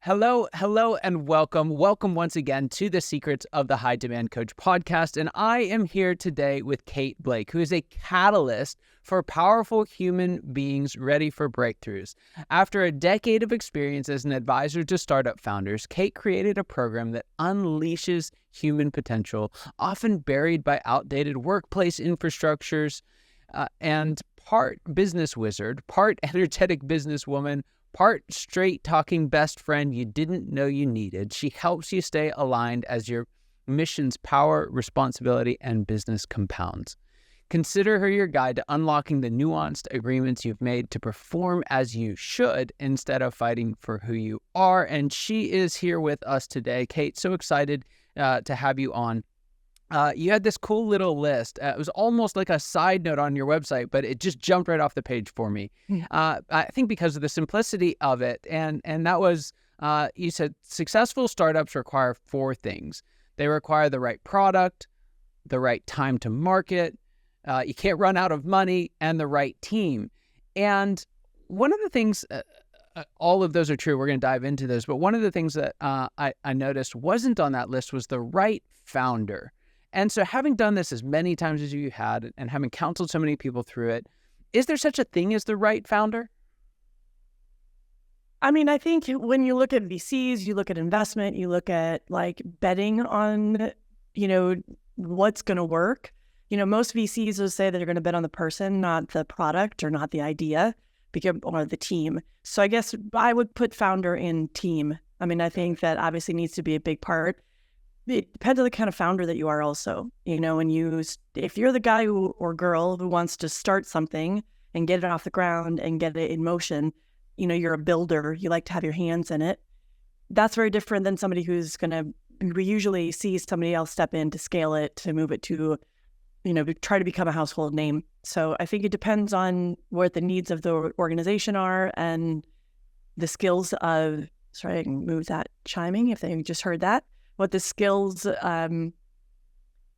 Hello, and welcome. Welcome once again to the Secrets of the High Demand Coach podcast. And I am here today with Kate Blake, who is a catalyst for powerful human beings ready for breakthroughs. After a decade of experience as an advisor to startup founders, Kate created a program that unleashes human potential, often buried by outdated workplace infrastructures, and part business wizard, part energetic businesswoman, part straight-talking best friend you didn't know you needed. She helps you stay aligned as your mission's power, responsibility, and business compounds. Consider her your guide to unlocking the nuanced agreements you've made to perform as you should instead of fighting for who you are. And she is here with us today. Kate, so excited to have you on. You had this cool little list. It was almost like a side note on your website, but it just jumped right off the page for me. I think because of the simplicity of it. And that was, you said, successful startups require 4 things. They require the right product, the right time to market, you can't run out of money, and the right team. And one of the things, all of those are true. We're going to dive into those. But one of the things that I noticed wasn't on that list was the right founder. And so having done this as many times as you had and having counseled so many people through it, is there such a thing as the right founder? I mean, I think when you look at VCs, you look at investment, you look at like betting on, what's going to work. Most VCs will say that they're going to bet on the person, not the product or not the idea or the team. So I guess I would put founder in team. I mean, I think that obviously needs to be a big part. It depends on the kind of founder that you are also, if you're the guy or girl who wants to start something and get it off the ground and get it in motion, you're a builder, you like to have your hands in it. That's very different than somebody we usually see somebody else step in to scale it, to move it to, to try to become a household name. So I think it depends on what the needs of the organization are and the skills of, sorry, I can move that chiming if they just heard that. What the skills of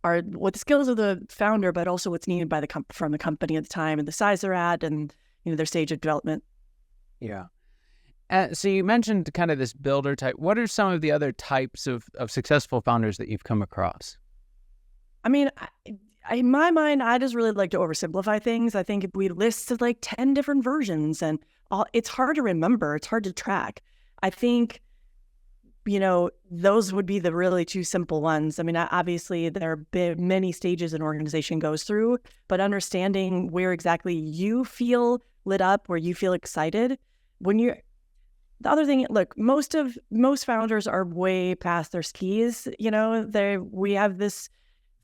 the founder, but also what's needed by from the company at the time and the size they're at and their stage of development. Yeah. So you mentioned kind of this builder type. What are some of the other types of successful founders that you've come across? I mean, in my mind, I just really like to oversimplify things. I think if we listed like 10 different versions and it's hard to remember, it's hard to track. I think those would be the really 2 simple ones. I mean, obviously there are many stages an organization goes through, but understanding where exactly you feel lit up, where you feel excited. The other thing, look, most founders are way past their skis. We have this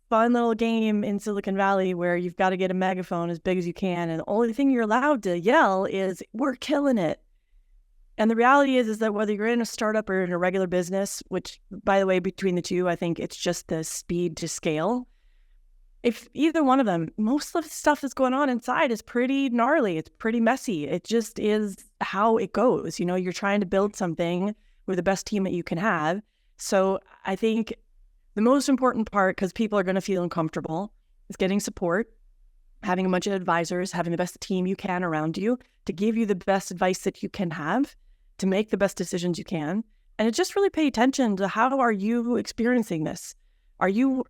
fun little game in Silicon Valley where you've got to get a megaphone as big as you can. And the only thing you're allowed to yell is, "We're killing it." And the reality is that whether you're in a startup or in a regular business, which, by the way, between the two, I think it's just the speed to scale. If either one of them, most of the stuff that's going on inside is pretty gnarly. It's pretty messy. It just is how it goes. You're trying to build something with the best team that you can have. So I think the most important part, because people are going to feel uncomfortable, is getting support, having a bunch of advisors, having the best team you can around you to give you the best advice that you can have, to make the best decisions you can. And just really pay attention to how are you experiencing this? Are you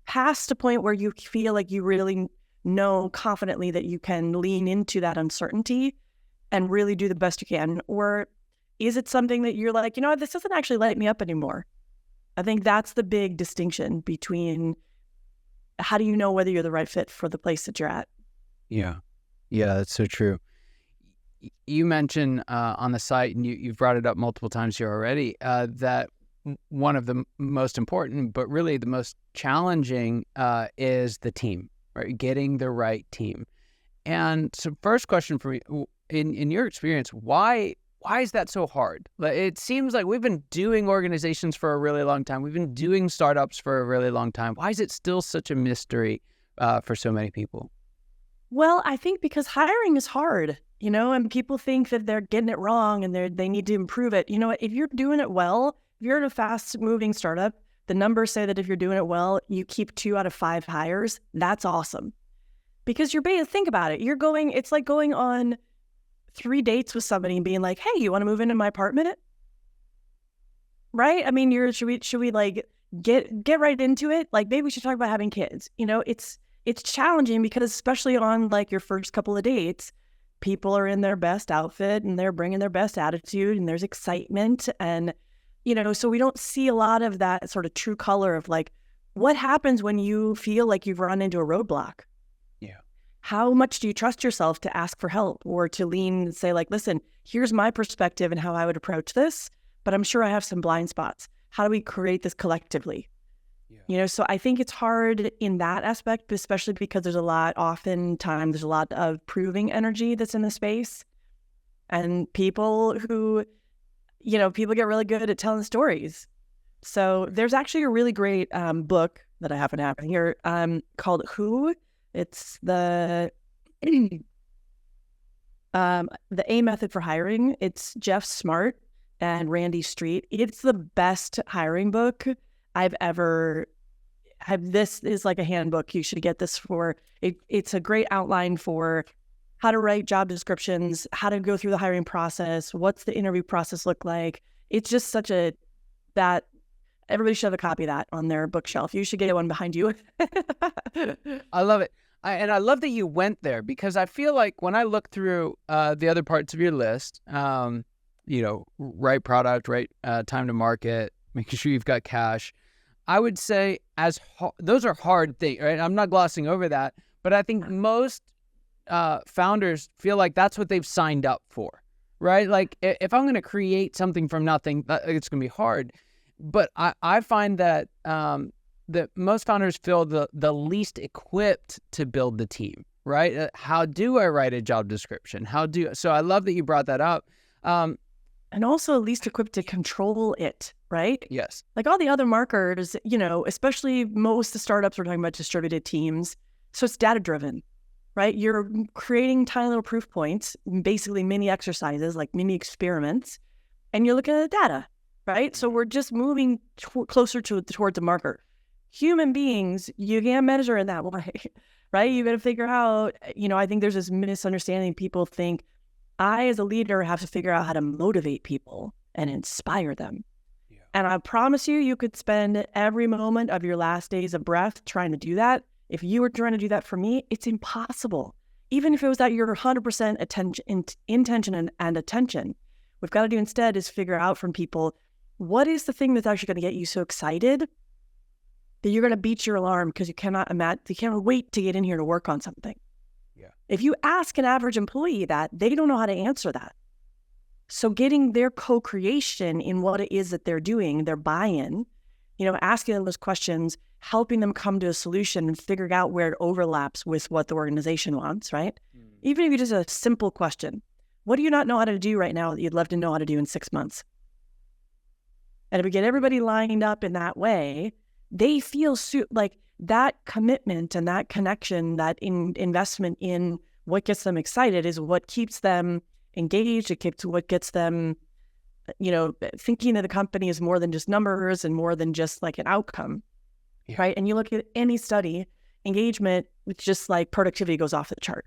past a point where you feel like you really know confidently that you can lean into that uncertainty and really do the best you can? Or is it something that you're like, this doesn't actually light me up anymore? I think that's the big distinction between how do you know whether you're the right fit for the place that you're at? Yeah, that's so true. You mentioned on the site, and you've brought it up multiple times here already, that one of the most important, but really the most challenging is the team, right? Getting the right team. And so first question for me, in your experience, why is that so hard? It seems like we've been doing organizations for a really long time. We've been doing startups for a really long time. Why is it still such a mystery for so many people? Well, I think because hiring is hard. And people think that they're getting it wrong and they need to improve it. If you're doing it well, if you're in a fast-moving startup, the numbers say that if you're doing it well, you keep 2 out of 5 hires. That's awesome. Because think about it. It's like going on 3 dates with somebody and being like, "Hey, you want to move into my apartment?" right? I mean, should we like get right into it? Like maybe we should talk about having kids. It's challenging because especially on like your first couple of dates, people are in their best outfit and they're bringing their best attitude and there's excitement and so we don't see a lot of that sort of true color of like what happens when you feel like you've run into a roadblock. Yeah. How much do you trust yourself to ask for help or to lean and say like, listen, here's my perspective and how I would approach this, but I'm sure I have some blind spots. How do we create this collectively? Yeah. So I think it's hard in that aspect, especially because there's a lot of proving energy that's in the space and people get really good at telling stories. So there's actually a really great book that I happen to have here called Who. It's the A Method for Hiring. It's Jeff Smart and Randy Street. It's the best hiring book I've ever had. This is like a handbook. You should get this for it. It's a great outline for how to write job descriptions, how to go through the hiring process, what's the interview process look like. It's just that everybody should have a copy of that on their bookshelf. You should get one behind you. I love it. And I love that you went there because I feel like when I look through the other parts of your list, right product, right time to market, making sure you've got cash, I would say those are hard things, right? I'm not glossing over that, but I think most founders feel like that's what they've signed up for, right? Like if I'm going to create something from nothing, it's going to be hard. But I find that that most founders feel the least equipped to build the team, right? How do I write a job description? So I love that you brought that up. And also least equipped to control it, right? Yes. Like all the other marketers, especially most of the startups we're talking about distributed teams. So it's data driven, right? You're creating tiny little proof points, basically mini exercises, like mini experiments, and you're looking at the data, right? So we're just moving closer towards a marker. Human beings, you can't measure in that way, right? You got to figure out, I think there's this misunderstanding. People think I, as a leader, have to figure out how to motivate people and inspire them. Yeah. And I promise you could spend every moment of your last days of breath trying to do that. If you were trying to do that for me, it's impossible. Even if it was at your 100% intention and attention, what we've got to do instead is figure out from people, what is the thing that's actually going to get you so excited that you're going to beat your alarm because you cannot wait to get in here to work on something. Yeah. If you ask an average employee that, they don't know how to answer that. So getting their co-creation in what it is that they're doing, their buy-in, asking them those questions, helping them come to a solution and figuring out where it overlaps with what the organization wants, right? Even if you just a simple question, what do you not know how to do right now that you'd love to know how to do in 6 months? And if we get everybody lined up in that way, they feel like that commitment and that connection, that investment in what gets them excited is what keeps them engaged. What gets them, thinking of the company is more than just numbers and more than just like an outcome, right? And you look at any study, engagement, it's just like productivity goes off the chart.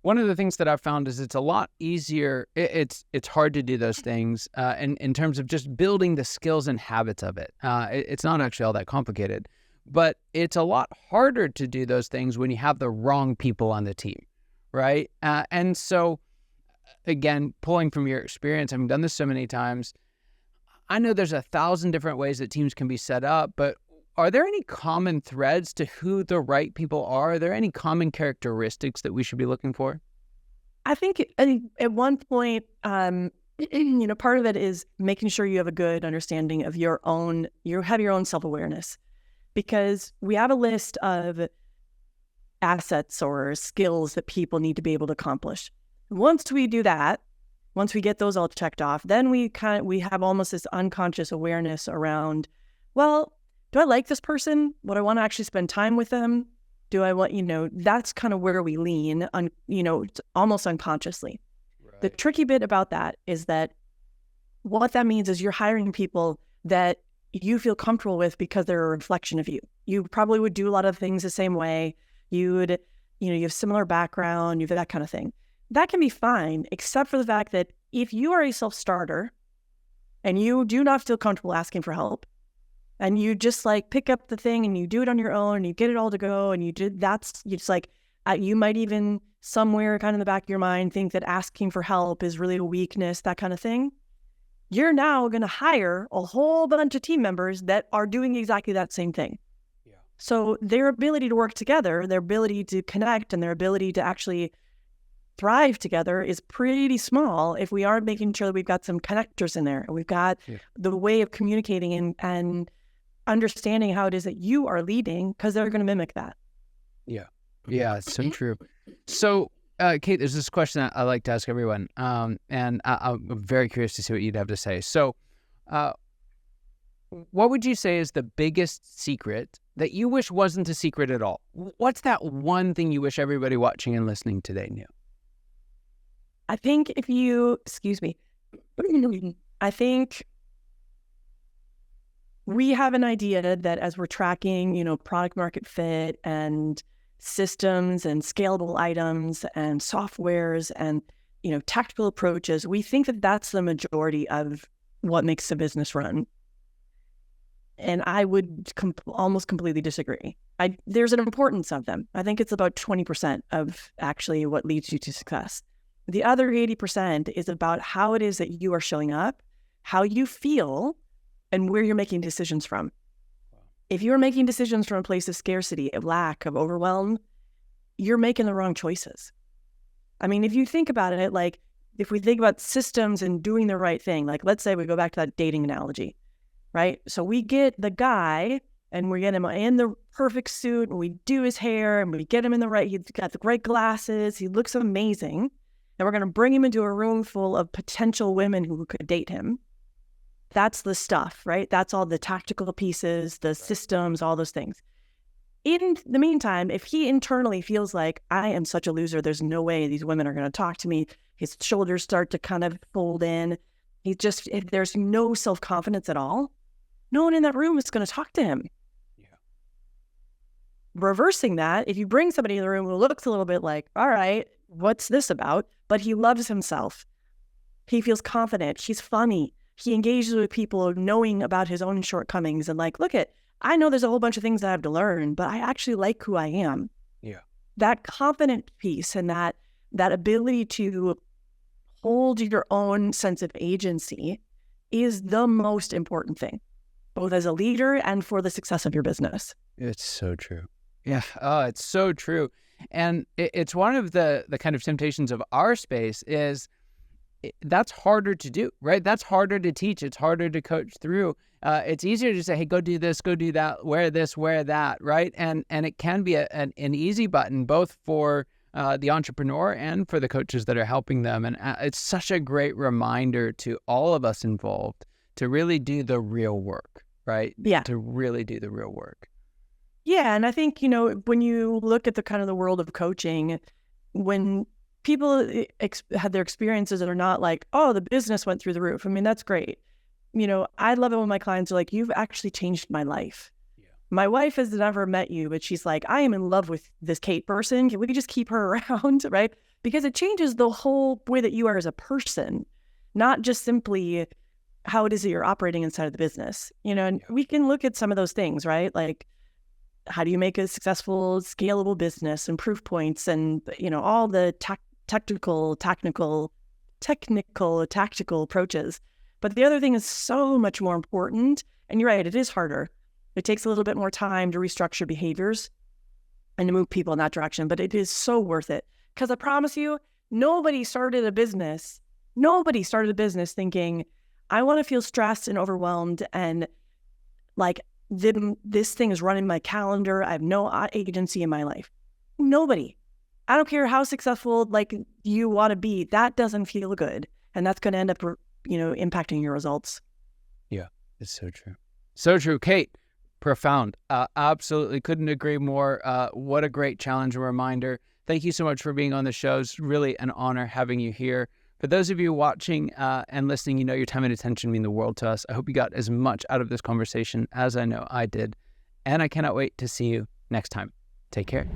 One of the things that I've found is it's a lot easier. It's hard to do those things in terms of just building the skills and habits of it. It's not actually all that complicated, but it's a lot harder to do those things when you have the wrong people on the team, right? And so, again, pulling from your experience, having done this so many times, I know there's 1,000 different ways that teams can be set up, but are there any common threads to who the right people are? Are there any common characteristics that we should be looking for? I think at one point, part of it is making sure you have a good understanding of you have your own self-awareness, because we have a list of assets or skills that people need to be able to accomplish. Once we do that, once we get those all checked off, then we have almost this unconscious awareness around, well, do I like this person? Would I want to actually spend time with them? Do I want, that's kind of where we lean on, almost unconsciously. Right. The tricky bit about that is that what that means is you're hiring people that you feel comfortable with because they're a reflection of you. You probably would do a lot of things the same way. You would, you have similar background, you have that kind of thing. That can be fine, except for the fact that if you are a self-starter, and you do not feel comfortable asking for help, and you just like pick up the thing and you do it on your own and you get it all to go, and you just like, you might even somewhere kind of in the back of your mind think that asking for help is really a weakness, that kind of thing. You're now going to hire a whole bunch of team members that are doing exactly that same thing. Yeah. So their ability to work together, their ability to connect, and their ability to actually thrive together is pretty small if we aren't making sure that we've got some connectors in there, and we've got the way of communicating and understanding how it is that you are leading, because they're going to mimic that. Yeah. Yeah, it's so true. So, Kate, there's this question that I like to ask everyone, and I'm very curious to see what you'd have to say. So, what would you say is the biggest secret that you wish wasn't a secret at all? What's that one thing you wish everybody watching and listening today knew? I think I think we have an idea that as we're tracking, product market fit and systems and scalable items and softwares and, tactical approaches, we think that that's the majority of what makes a business run. And I would almost completely disagree. There's an importance of them. I think it's about 20% of actually what leads you to success. The other 80% is about how it is that you are showing up, how you feel, and where you're making decisions from. If you're making decisions from a place of scarcity, of lack, of overwhelm, you're making the wrong choices. I mean, if you think about it, like if we think about systems and doing the right thing, like let's say we go back to that dating analogy, right? So we get the guy and we get him in the perfect suit and we do his hair and we get him he's got the great glasses, he looks amazing. And we're going to bring him into a room full of potential women who could date him. That's the stuff, right? That's all the tactical pieces, the systems, all those things. In the meantime, if he internally feels like, I am such a loser, there's no way these women are going to talk to me, his shoulders start to kind of fold in, if there's no self-confidence at all, no one in that room is going to talk to him. Yeah. Reversing that, if you bring somebody in the room who looks a little bit like, all right, what's this about? But he loves himself. He feels confident. He's funny. He engages with people knowing about his own shortcomings and like, I know there's a whole bunch of things that I have to learn, but I actually like who I am. Yeah. That confident piece and that ability to hold your own sense of agency is the most important thing, both as a leader and for the success of your business. It's so true. Yeah. Oh, it's so true. And it's one of the kind of temptations of our space is that's harder to do, right? That's harder to teach. It's harder to coach through. It's easier to say, hey, go do this, go do that, wear this, wear that, right? And it can be an easy button, both for the entrepreneur and for the coaches that are helping them. And it's such a great reminder to all of us involved to really do the real work, right? Yeah. To really do the real work. Yeah. And I think, when you look at the kind of the world of coaching, when people had their experiences that are not like, oh, the business went through the roof. I mean, that's great. I love it when my clients are like, you've actually changed my life. Yeah. My wife has never met you, but she's like, I am in love with this Kate person. Can we just keep her around, right? Because it changes the whole way that you are as a person, not just simply how it is that you're operating inside of the business. And we can look at some of those things, right? Like, how do you make a successful, scalable business and proof points and, all the tactical approaches. But the other thing is so much more important. And you're right, it is harder. It takes a little bit more time to restructure behaviors and to move people in that direction. But it is so worth it. Because I promise you, nobody started a business thinking, I want to feel stressed and overwhelmed and like this thing is running my calendar. I have no agency in my life. Nobody. I don't care how successful like you want to be. That doesn't feel good. And that's going to end up, impacting your results. Yeah, it's so true. So true. Kate, profound. Absolutely. Couldn't agree more. What a great challenge and reminder. Thank you so much for being on the show. It's really an honor having you here. For those of you watching and listening, your time and attention mean the world to us. I hope you got as much out of this conversation as I know I did. And I cannot wait to see you next time. Take care.